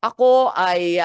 Ako ay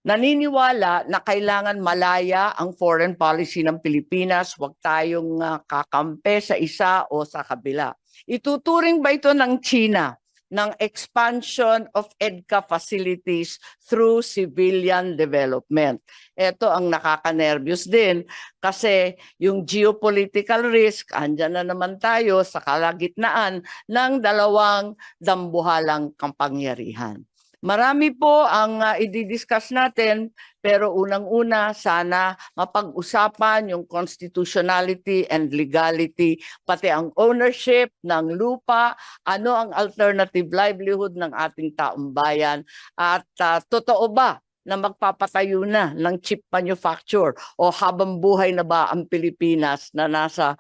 naniniwala na kailangan malaya ang foreign policy ng Pilipinas. Huwag tayong kakampi sa isa o sa kabila. Ituturing ba ito ng China ng expansion of EDCA facilities through civilian development? Ito ang nakaka-nervyos din kasi yung geopolitical risk, andyan na naman tayo sa kalagitnaan ng dalawang dambuhalang kapangyarihan. Marami po ang i-discuss natin, pero unang-una sana mapag-usapan yung constitutionality and legality, pati ang ownership ng lupa, ano ang alternative livelihood ng ating taong bayan, at totoo ba na magpapatayo na ng chip manufacture o habang buhay na ba ang Pilipinas na nasa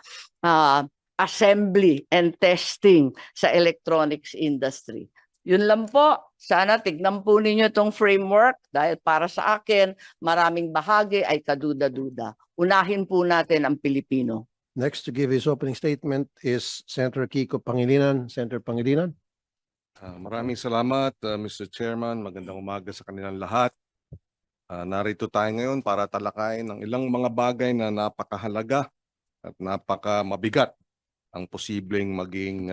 assembly and testing sa electronics industry? Yun lang po. Sana tignan po ninyo itong framework dahil para sa akin, maraming bahagi ay kaduda-duda. Unahin po natin ang Pilipino. Next to give his opening statement is Senator Kiko Pangilinan. Senator Pangilinan. Maraming salamat, Mr. Chairman. Magandang umaga sa kanilang lahat. Narito tayo ngayon para talakayin ang ilang mga bagay na napakahalaga at napakamabigat ang posibleng maging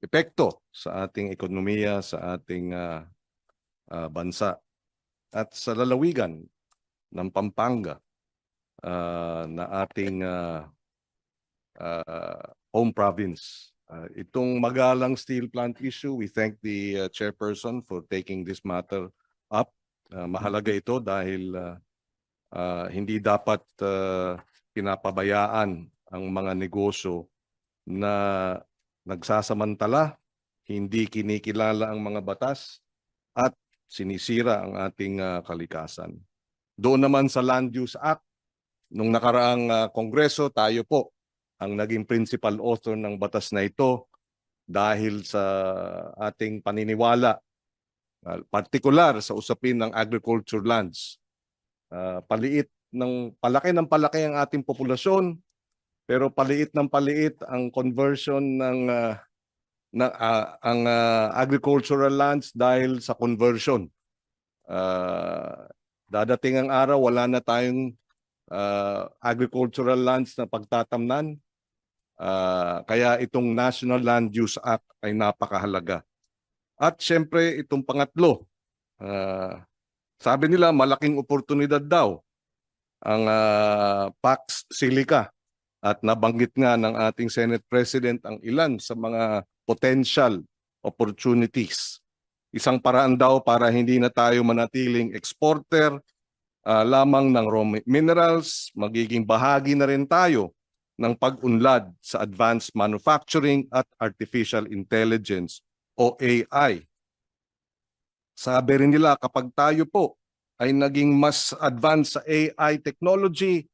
epekto sa ating ekonomiya, sa ating bansa at sa lalawigan ng Pampanga na ating home province. Itong Magalang Steel Plant issue, we thank the chairperson for taking this matter up. Mahalaga ito dahil hindi dapat pinapabayaan ang mga negosyo na nagsasamantala, hindi kinikilala ang mga batas at sinisira ang ating kalikasan. Doon naman sa Land Use Act, nung nakaraang Kongreso, tayo po ang naging principal author ng batas na ito dahil sa ating paniniwala, partikular sa usapin ng agriculture lands. Palaki ng palaki ang ating populasyon, pero paliit ng paliit ang conversion ng agricultural lands dahil sa conversion. Dadating ang araw, wala na tayong agricultural lands na pagtatamnan. Kaya itong National Land Use Act ay napakahalaga. At syempre itong pangatlo, sabi nila malaking oportunidad daw ang Pax Silica. At nabanggit nga ng ating Senate President ang ilan sa mga potential opportunities. Isang paraan daw para hindi na tayo manatiling exporter lamang ng raw minerals, magiging bahagi na rin tayo ng pag-unlad sa advanced manufacturing at artificial intelligence o AI. Sabi rin nila kapag tayo po ay naging mas advanced sa AI technology,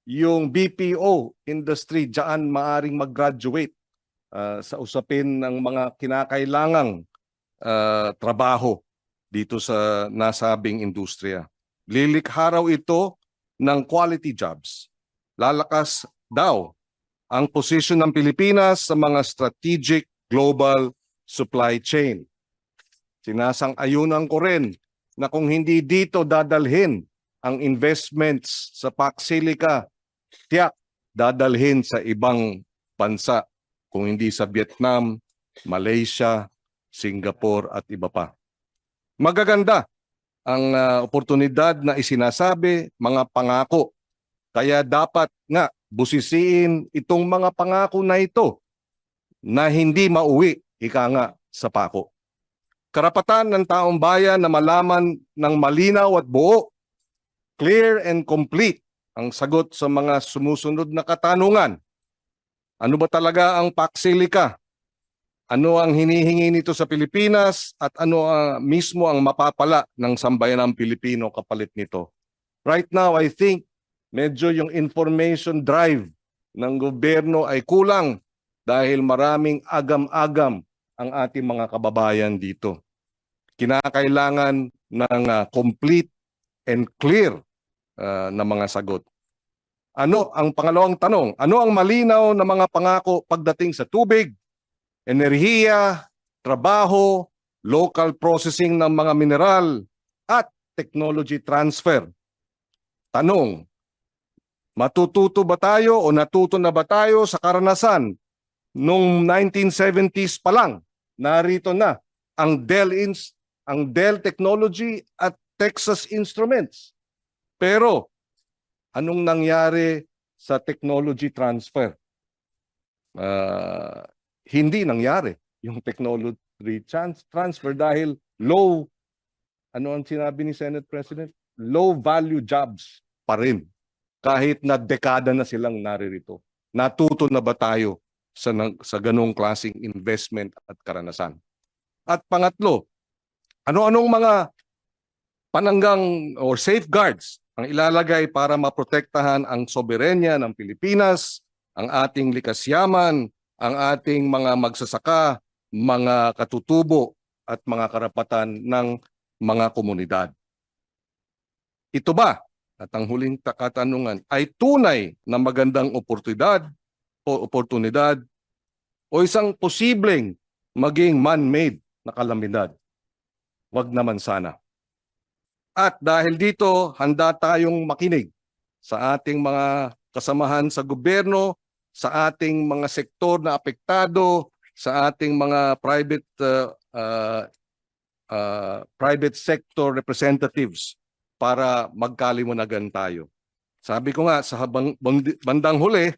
yung BPO industry diyan maaring mag-graduate sa usapin ng mga kinakailangang trabaho dito sa nasabing industriya. Lilikha raw ito ng quality jobs. Lalakas daw ang posisyon ng Pilipinas sa mga strategic global supply chain. Sinasang-ayunan ko rin na kung hindi dito dadalhin ang investments sa Pax Silica, tiyak dadalhin sa ibang bansa, kung hindi sa Vietnam, Malaysia, Singapore at iba pa. Magaganda ang oportunidad na isinasabi, mga pangako. Kaya dapat nga busisiin itong mga pangako na ito na hindi mauwi, ika nga, sa pako. Karapatan ng taong bayan na malaman ng malinaw at buo, clear and complete ang sagot sa mga sumusunod na katanungan. Ano ba talaga ang Pax Silica? Ano ang hinihingi nito sa Pilipinas at ano mismo ang mapapala ng sambayanang Pilipino kapalit nito? Right now, I think medyo yung information drive ng gobyerno ay kulang dahil maraming agam-agam ang ating mga kababayan dito. Kinakailangan ng complete and clear na mga sagot. Ano ang pangalawang tanong? Ano ang malinaw na mga pangako pagdating sa tubig, enerhiya, trabaho, local processing ng mga mineral, at technology transfer. Tanong, matututo ba tayo o natuto na ba tayo sa karanasan noong 1970s pa lang? Narito na ang Dell Technology at Texas Instruments. Pero anong nangyari sa technology transfer? Hindi nangyari yung technology transfer dahil low, ano ang sinabi ni Senate President? Low value jobs pa rin. Kahit na dekada na silang naririto. Natuto na ba tayo sa ganong klaseng investment at karanasan? At pangatlo, ano-anong mga pananggang or safeguards ang ilalagay para maprotektahan ang soberenya ng Pilipinas, ang ating likas yaman, ang ating mga magsasaka, mga katutubo at mga karapatan ng mga komunidad. Ito ba, at ang huling katanungan, ay tunay na magandang oportunidad o isang posibleng maging man-made na kalamidad? Wag naman sana. At dahil dito, handa tayong makinig sa ating mga kasamahan sa gobyerno, sa ating mga sektor na apektado, sa ating mga private sector representatives para magkaliwanagan tayo. Sabi ko nga, sa bandang huli,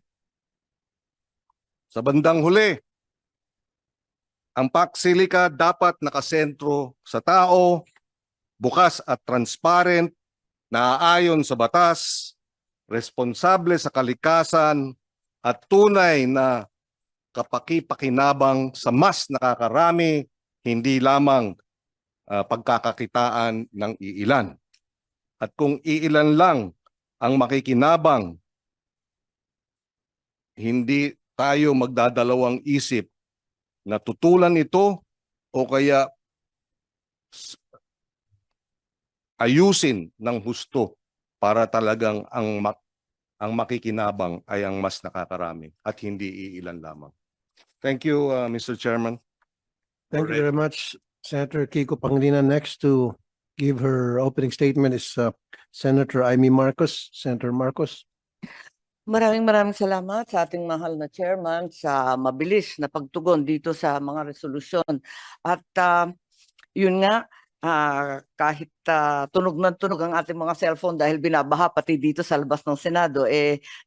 ang PAC-SILICA dapat nakasentro sa tao, bukas at transparent, naaayon sa batas, responsable sa kalikasan, at tunay na kapaki-pakinabang sa mas nakakarami, hindi lamang pagkakakitaan ng iilan. At kung iilan lang ang makikinabang, hindi tayo magdadalawang isip na tutulan ito o kaya ayusin ng husto para talagang ang makikinabang ay ang mas nakakarami at hindi iilan lamang. Thank you, Mr. Chairman. Thank you very much, Senator Kiko Pangilinan. Next to give her opening statement is Senator Amy Marcos. Senator Marcos. Maraming salamat sa ating mahal na chairman sa mabilis na pagtugon dito sa mga resolusyon. At yun nga, kahit tunog na tunog ang ating mga cellphone dahil binabaha pati dito sa labas ng Senado,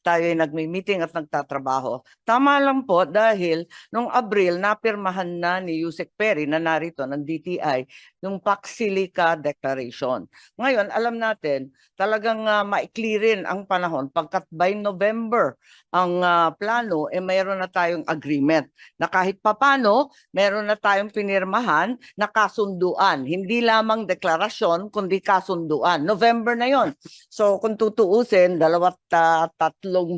tayo ay nagmi-meeting at nagtatrabaho. Tama lang po dahil noong Abril, napirmahan na ni Yusek Perry na narito ng DTI yung PAC-SILICA Declaration. Ngayon, alam natin, talagang maikli rin ang panahon pagkat by November ang plano, mayroon na tayong agreement na kahit papano, meron na tayong pinirmahan na kasunduan. Hindi lamang deklarasyon, kundi kasunduan. November na yon. So kung tutuusin, 2-3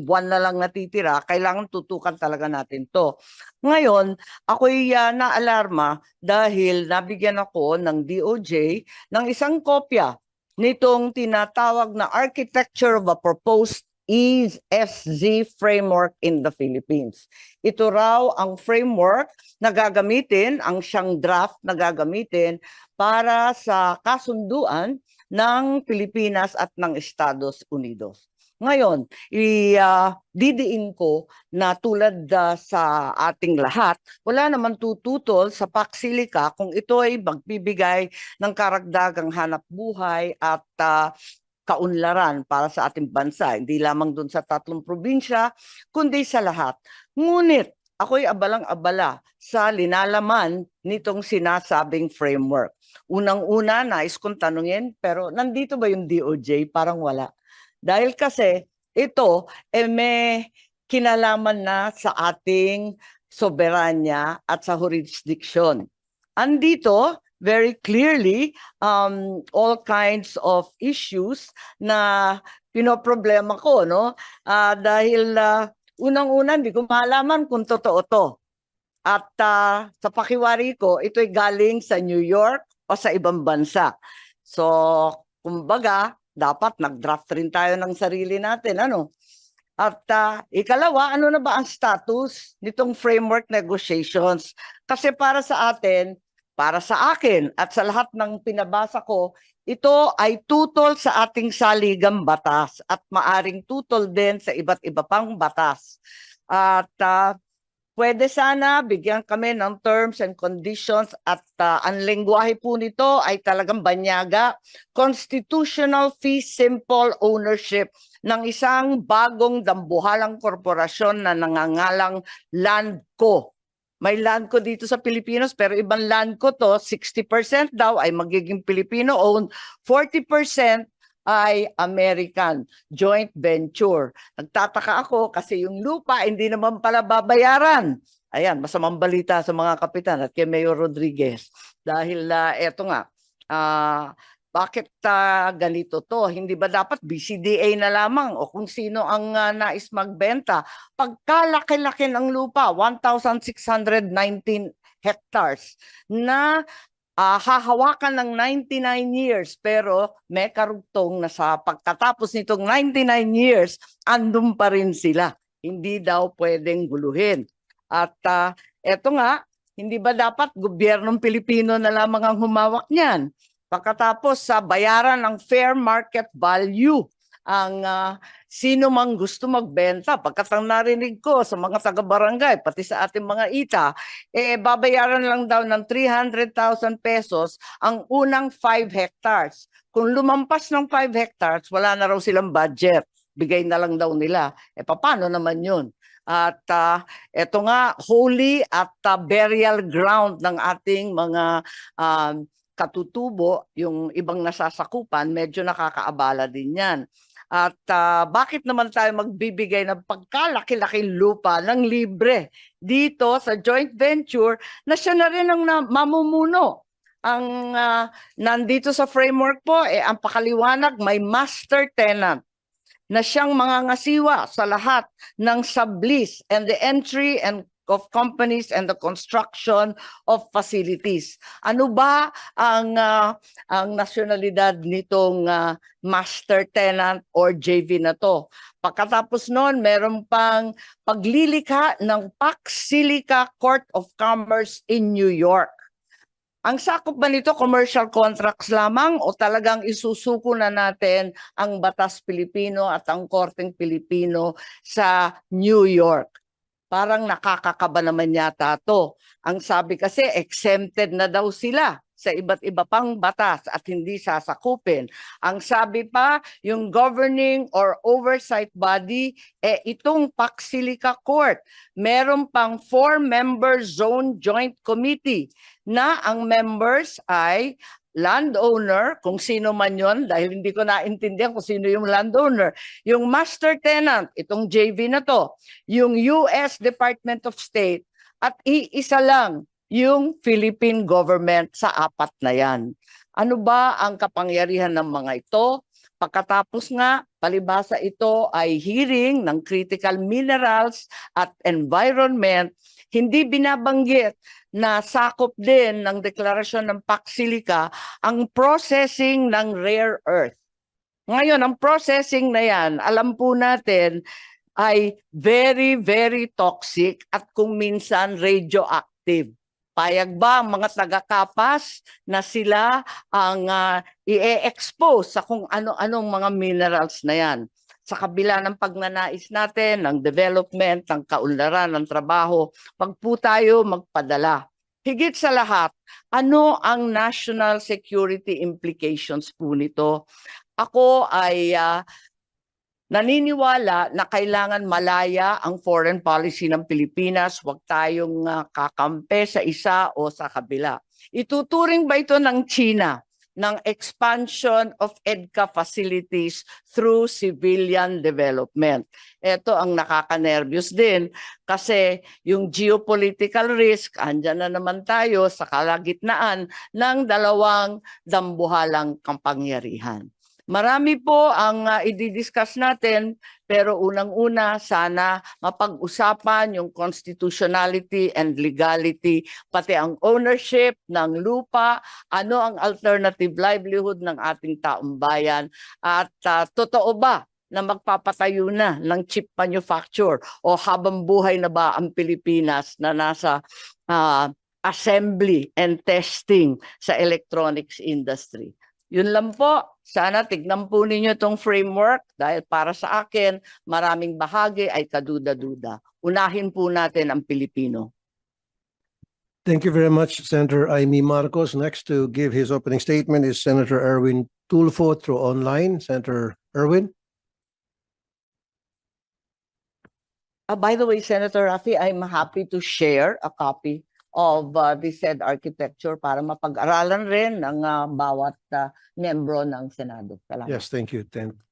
buwan na lang natitira, kailangan tutukan talaga natin to. Ngayon, ako'y naalarma dahil nabigyan ako ng DOJ ng isang kopya nitong tinatawag na Architecture of a Proposed ESG Framework in the Philippines. Ito raw ang framework na gagamitin, ang siyang draft na gagamitin para sa kasunduan ng Pilipinas at ng Estados Unidos. Ngayon, didiin ko na tulad sa ating lahat, wala naman tututol sa PAC-SILICA kung ito ay magbibigay ng karagdagang hanap buhay at kaunlaran para sa ating bansa. Hindi lamang dun sa 3 probinsya, kundi sa lahat. Ngunit, ako'y abalang-abala sa linalaman nitong sinasabing framework. Unang-una, nais kong tanungin, pero nandito ba yung DOJ? Parang wala. Dahil kasi ito may kinalaman na sa ating soberanya at sa jurisdiction. Andito, very clearly, all kinds of issues na pinoproblema ko, no? Dahil unang-una, hindi ko malaman kung totoo to. At sa pakiwari ko, ito'y galing sa New York o sa ibang bansa. So, kumbaga, dapat nag-draft rin tayo ng sarili natin, ano? At ikalawa, ano na ba ang status nitong framework negotiations? Kasi para sa atin, para sa akin at sa lahat ng pinabasa ko, ito ay tutol sa ating saligang batas at maaring tutol din sa iba't iba pang batas. At pwede sana bigyan kami ng terms and conditions at ang lengguwahe po nito ay talagang banyaga, constitutional fee simple ownership ng isang bagong dambuhalang korporasyon na nangangalang Landco. May Landco dito sa Pilipinas pero ibang Landco to, 60% daw ay magiging Filipino-owned, 40% ay American joint venture. Nagtataka ako kasi yung lupa hindi naman pala babayaran. Ayan, masamang balita sa mga kapitan at kay Mayor Rodriguez. Dahil eto nga, bakit ganito to? Hindi ba dapat BCDA na lamang o kung sino ang nais magbenta? Pagkalaki-laki ng lupa, 1,619 hectares na hahawakan ng 99 years pero may karugtong na sa pagtatapos nitong 99 years, andun pa rin sila. Hindi daw pwedeng guluhin. At eto nga, hindi ba dapat gobyernong Pilipino na lamang ang humawak niyan? Pagkatapos sa bayaran ng fair market value ang sino mang gusto magbenta. Pagkat ang narinig ko sa mga taga-barangay, pati sa ating mga ita, babayaran lang daw ng 300,000 pesos ang unang 5 hectares. Kung lumampas ng 5 hectares, wala na raw silang budget. Bigay na lang daw nila. Paano naman yun? At eto nga, holy at burial ground ng ating mga katutubo, yung ibang nasasakupan, medyo nakakaabala din yan. At bakit naman tayo magbibigay ng pagkalaki-laking lupa ng libre dito sa joint venture na siya na rin ang mamumuno? Ang nandito sa framework po, ang pakaliwanag, may master tenant na siyang mangangasiwa sa lahat ng sublease and the entry and of companies and the construction of facilities. Ano ba ang nasyonalidad nitong master tenant or JV na to? Pagkatapos noon, meron pang paglilikha ng Pax Silica Court of Commerce in New York. Ang sakop ba nito commercial contracts lamang o talagang isusuko na natin ang batas Pilipino at ang korteng Pilipino sa New York? Parang nakakakaba naman yata to. Ang sabi kasi exempted na daw sila sa iba't iba pang batas at hindi sasakupin. Ang sabi pa, yung governing or oversight body, itong Pax Silica Court, meron pang 4-member zone joint committee na ang members ay landowner, kung sino man yon, dahil hindi ko naintindihan kung sino yung landowner, yung master tenant, itong JV na to, yung US Department of State, at iisa lang yung Philippine government sa 4 na yan. Ano ba ang kapangyarihan ng mga ito? Pagkatapos nga, palibhasa ito ay hearing ng critical minerals at environment, hindi binabanggit na sakop din ng deklarasyon ng Pax Silica ang processing ng rare earth. Ngayon, ang processing na yan, alam po natin, ay very, very toxic at kung minsan radioactive. Payag ba ang mga taga-kapas na sila ang i-expose sa kung ano-anong mga minerals na yan? Sa kabila ng pagnanais natin, ng development, ng kaunlaran, ng trabaho, wag po tayo magpadala. Higit sa lahat, ano ang national security implications po nito? Ako ay naniniwala na kailangan malaya ang foreign policy ng Pilipinas, huwag tayong kakampi sa isa o sa kabila. Ituturing ba ito ng China ng expansion of EDCA facilities through civilian development? Ito ang nakaka-nervyos din kasi yung geopolitical risk, andyan na naman tayo sa kalagitnaan ng dalawang dambuhalang kapangyarihan. Marami po ang i-discuss natin, pero unang-una sana mapag-usapan yung constitutionality and legality, pati ang ownership ng lupa, ano ang alternative livelihood ng ating taong bayan, at totoo ba na magpapatayo na ng chip manufacture o habang buhay na ba ang Pilipinas na nasa assembly and testing sa electronics industry. Yun lang po. Sana tignan po ninyo itong framework dahil para sa akin, maraming bahagi ay kaduda-duda. Unahin po natin ang Pilipino. Thank you very much, Senator Amy Marcos. Next to give his opening statement is Senator Erwin Tulfo through online. Senator Erwin? By the way, Senator Rafi, I'm happy to share a copy of the said architecture para mapag-aralan rin ng bawat membro ng Senado. Salamat. Yes, thank you.